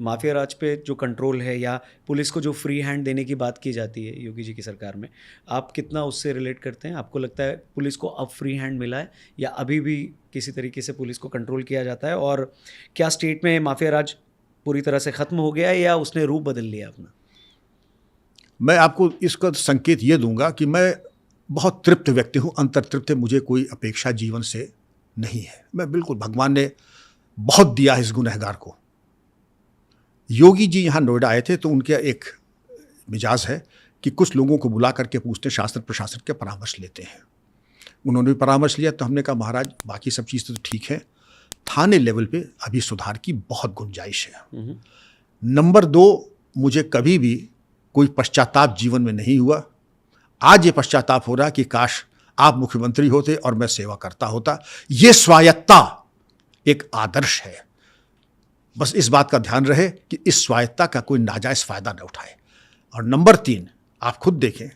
Mafia राज पे जो control है या पुलिस को जो फ्री हैंड देने की बात की जाती है योगी जी की सरकार में, आप कितना उससे रिलेट करते हैं? आपको लगता है पुलिस को अब फ्री हैंड मिला है या अभी भी किसी तरीके से पुलिस को कंट्रोल किया जाता है? और क्या स्टेट में माफिया राज पूरी तरह से ख़त्म हो गया है या उसने रूप बदल लिया अपना? मैं आपको इसका संकेत ये दूंगा कि मैं बहुत तृप्त व्यक्ति हूँ, अंतर्तृप्त है, मुझे कोई अपेक्षा जीवन से नहीं है। मैं बिल्कुल, भगवान ने बहुत दिया है इस गुनहगार को। योगी जी यहाँ नोएडा आए थे तो उनका एक मिजाज है कि कुछ लोगों को बुला करके पूछते, शासन प्रशासन के परामर्श लेते हैं। उन्होंने भी परामर्श लिया तो हमने कहा महाराज बाकी सब चीज़ तो ठीक है, थाने लेवल पे अभी सुधार की बहुत गुंजाइश है। नंबर 2, मुझे कभी भी कोई पश्चाताप जीवन में नहीं हुआ। आज ये पश्चाताप हो रहा कि काश आप मुख्यमंत्री होते और मैं सेवा करता होता। ये स्वायत्ता एक आदर्श है। बस इस बात का ध्यान रहे कि इस स्वायत्ता का कोई नाजायज फायदा न उठाए। और नंबर 3, आप खुद देखें,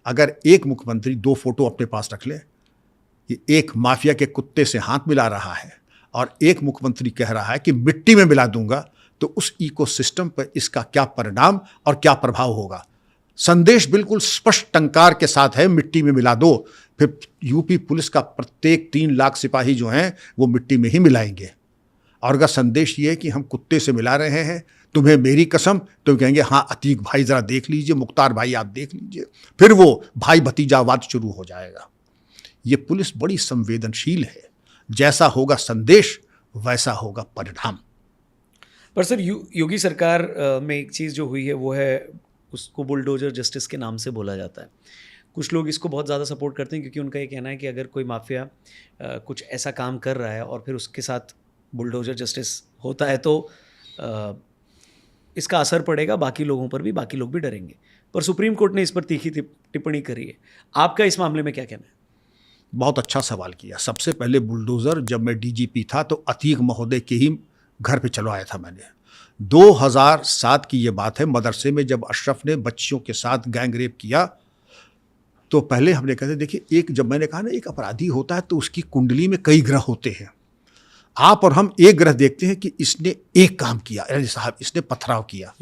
अगर एक मुख्यमंत्री 2 फोटो अपने पास रख ले, कि एक माफिया के कुत्ते से हाथ मिला रहा है और एक मुख्यमंत्री कह रहा है कि मिट्टी में मिला दूंगा, तो उस इकोसिस्टम पर इसका क्या परिणाम और क्या प्रभाव होगा। संदेश बिल्कुल स्पष्ट टंकार के साथ है, मिट्टी में मिला दो। फिर यूपी पुलिस का प्रत्येक 3 लाख सिपाही जो हैं वो मिट्टी में ही मिलाएंगे। और अगर संदेश ये है कि हम कुत्ते से मिला रहे हैं, तुम्हें मेरी कसम, तो कहेंगे हाँ अतीक भाई ज़रा देख लीजिए, मुख्तार भाई आप देख लीजिए। फिर वो भाई भतीजावाद शुरू हो जाएगा। ये पुलिस बड़ी संवेदनशील है, जैसा होगा संदेश वैसा होगा परिणाम। पर सर योगी सरकार में एक चीज़ जो हुई है वो है, उसको बुलडोजर जस्टिस के नाम से बोला जाता है। कुछ लोग इसको बहुत ज़्यादा सपोर्ट करते हैं क्योंकि उनका ये कहना है कि अगर कोई माफिया कुछ ऐसा काम कर रहा है और फिर उसके साथ बुलडोजर जस्टिस होता है तो इसका असर पड़ेगा बाकी लोगों पर भी, बाकी लोग भी डरेंगे। पर सुप्रीम कोर्ट ने इस पर तीखी टिप्पणी करी है। आपका इस मामले में क्या कहना है? बहुत अच्छा सवाल किया। सबसे पहले बुलडोज़र जब मैं डीजीपी था तो अतीक महोदय के ही घर पे चलवाया था मैंने। 2007 की ये बात है, मदरसे में जब अशरफ ने बच्चियों के साथ गैंग रेप किया तो पहले हमने कहते देखिए, एक जब मैंने कहा ना एक अपराधी होता है तो उसकी कुंडली में कई ग्रह होते हैं। आप और हम एक ग्रह देखते हैं कि इसने एक काम किया, अरे साहब इसने पथराव किया,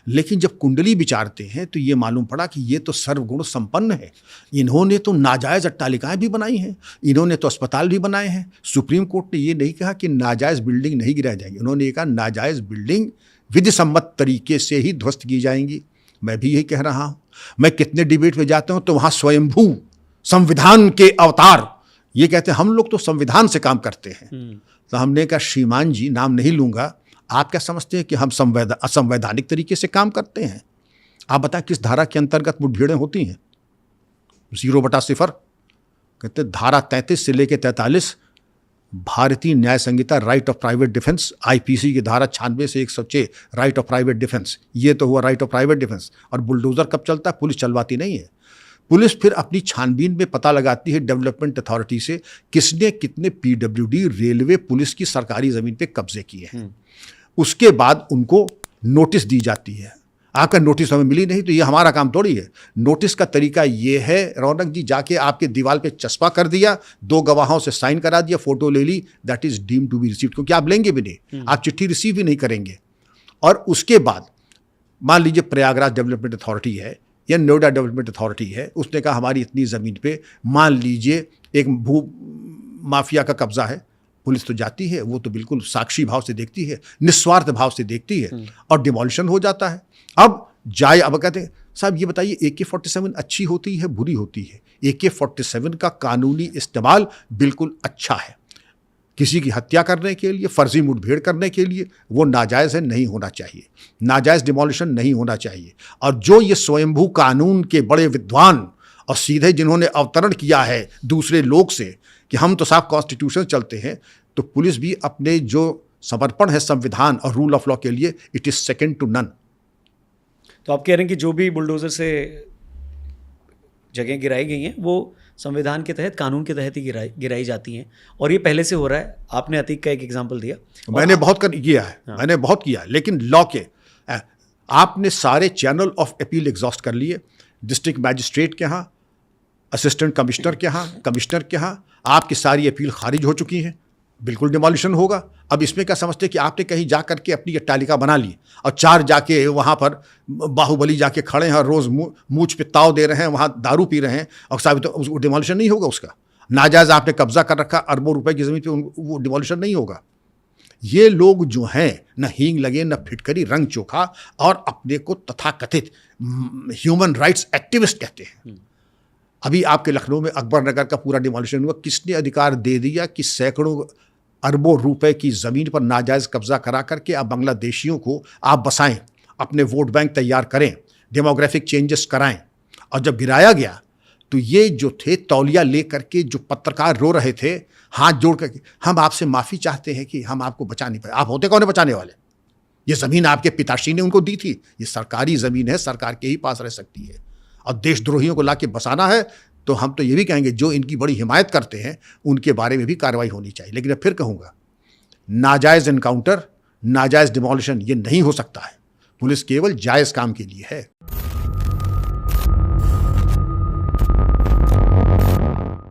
लेकिन जब कुंडली विचारते हैं तो ये मालूम पड़ा कि ये तो सर्वगुण संपन्न है। इन्होंने तो नाजायज अट्टालिकाएं भी बनाई हैं, इन्होंने तो अस्पताल भी बनाए हैं। सुप्रीम कोर्ट ने ये नहीं कहा कि नाजायज बिल्डिंग नहीं गिराई जाएंगी, उन्होंने ये कहा नाजायज बिल्डिंग विधि सम्मत तरीके से ही ध्वस्त की जाएंगी। मैं भी यही कह रहा हूँ। मैं कितने डिबेट में जाता हूँ तो वहाँ स्वयंभू संविधान के अवतार ये कहते हैं हम लोग तो संविधान से काम करते हैं। तो हमने कहा श्रीमान जी, नाम नहीं लूंगा, आप क्या समझते हैं कि हम असंवैधानिक तरीके से काम करते हैं? आप बताएं किस धारा के अंतर्गत मुठभेड़ें होती हैं? 0/0। कहते धारा 33 से लेकर 43 Bharatiya Nyaya Sanhita right of private defence, IPC की धारा 96 से 106 राइट ऑफ प्राइवेट डिफेंस। ये तो हुआ राइट ऑफ प्राइवेट डिफेंस। और बुलडोजर कब चलता है? पुलिस चलवाती नहीं है। पुलिस फिर अपनी छानबीन में पता लगाती है डेवलपमेंट अथॉरिटी से किसने कितने पीडब्ल्यूडी, रेलवे, पुलिस की सरकारी ज़मीन पे कब्जे किए हैं। उसके बाद उनको नोटिस दी जाती है। आकर नोटिस हमें मिली नहीं तो ये हमारा काम थोड़ी है। नोटिस का तरीका ये है रौनक जी, जाके आपके दीवार पे चस्पा कर दिया, 2 गवाहों से साइन करा दिया, फोटो ले ली, that is deemed to be received, क्योंकि आप लेंगे भी नहीं, आप चिट्ठी रिसीव भी नहीं करेंगे। और उसके बाद मान लीजिए प्रयागराज डेवलपमेंट अथॉरिटी है या नोएडा डेवलपमेंट अथॉरिटी है, उसने कहा हमारी इतनी ज़मीन पे मान लीजिए एक भू माफिया का कब्जा है। पुलिस तो जाती है, वो तो बिल्कुल साक्षी भाव से देखती है, निस्वार्थ भाव से देखती है और डिमोलिशन हो जाता है। अब कहते हैं साहब ये बताइए AK-47 अच्छी होती है बुरी होती है? AK-47 का कानूनी इस्तेमाल बिल्कुल अच्छा है। किसी की हत्या करने के लिए, फर्जी मुठभेड़ करने के लिए वो नाजायज़ है, नहीं होना चाहिए। नाजायज़ डिमोलिशन नहीं होना चाहिए। और जो ये स्वयंभू कानून के बड़े विद्वान और सीधे जिन्होंने अवतरण किया है दूसरे लोग से कि हम तो साहब कॉन्स्टिट्यूशन चलते हैं, तो पुलिस भी अपने जो समर्पण है संविधान और रूल ऑफ लॉ के लिए, it is second to none. तो आप कह रहे हैं कि जो भी बुलडोजर से जगह गिराई गई हैं वो संविधान के तहत, कानून के तहत ही गिराई जाती हैं, और ये पहले से हो रहा है। आपने अतीक का एक एग्जांपल दिया, मैंने बहुत किया है। हाँ। मैंने बहुत किया, लेकिन लॉ के आपने सारे चैनल ऑफ अपील एग्जॉस्ट कर लिए। डिस्ट्रिक्ट मैजिस्ट्रेट के यहाँ, असिस्टेंट कमिश्नर के यहाँ, कमिश्नर के यहाँ आपकी सारी अपील खारिज हो चुकी हैं। बिल्कुल डिमोलिशन होगा। अब इसमें क्या समझते कि आपने कहीं जा करके अपनी अट्टालिका बना ली और 4 जाके वहाँ पर बाहुबली जाके खड़े हैं और रोज़ मूंछ पे ताव दे रहे हैं, वहाँ दारू पी रहे हैं और साबित तो उसको डिमोलिशन नहीं होगा उसका। नाजायज़ आपने कब्जा कर रखा अरबों रुपए की ज़मीन पे, वो डिमोलिशन नहीं होगा। ये लोग जो हैं न हींग लगे न फिटकरी, रंग चोखा और अपने को तथाकथित ह्यूमन राइट्स एक्टिविस्ट कहते हैं। अभी आपके लखनऊ में अकबर नगर का पूरा डिमोलिशन हुआ। किसने अधिकार दे दिया कि सैकड़ों अरबों रुपए की ज़मीन पर नाजायज़ कब्जा करा करके आप बांग्लादेशियों को आप बसाएं, अपने वोट बैंक तैयार करें, डेमोग्राफिक चेंजेस कराएं। और जब गिराया गया तो ये जो थे तौलिया ले करके जो पत्रकार रो रहे थे हाथ जोड़ करके, हम आपसे माफ़ी चाहते हैं कि हम आपको बचा नहीं पाए। आप होते कौन है बचाने वाले? ये ज़मीन आपके पिताश्री ने उनको दी थी, ये सरकारी ज़मीन है, सरकार के ही पास रह सकती है। और देशद्रोहियों को लाके बसाना है तो हम तो ये भी कहेंगे जो इनकी बड़ी हिमायत करते हैं उनके बारे में भी कार्रवाई होनी चाहिए। लेकिन अब फिर कहूँगा, नाजायज़ इनकाउंटर, नाजायज़ डिमोलिशन ये नहीं हो सकता है। पुलिस केवल जायज़ काम के लिए है।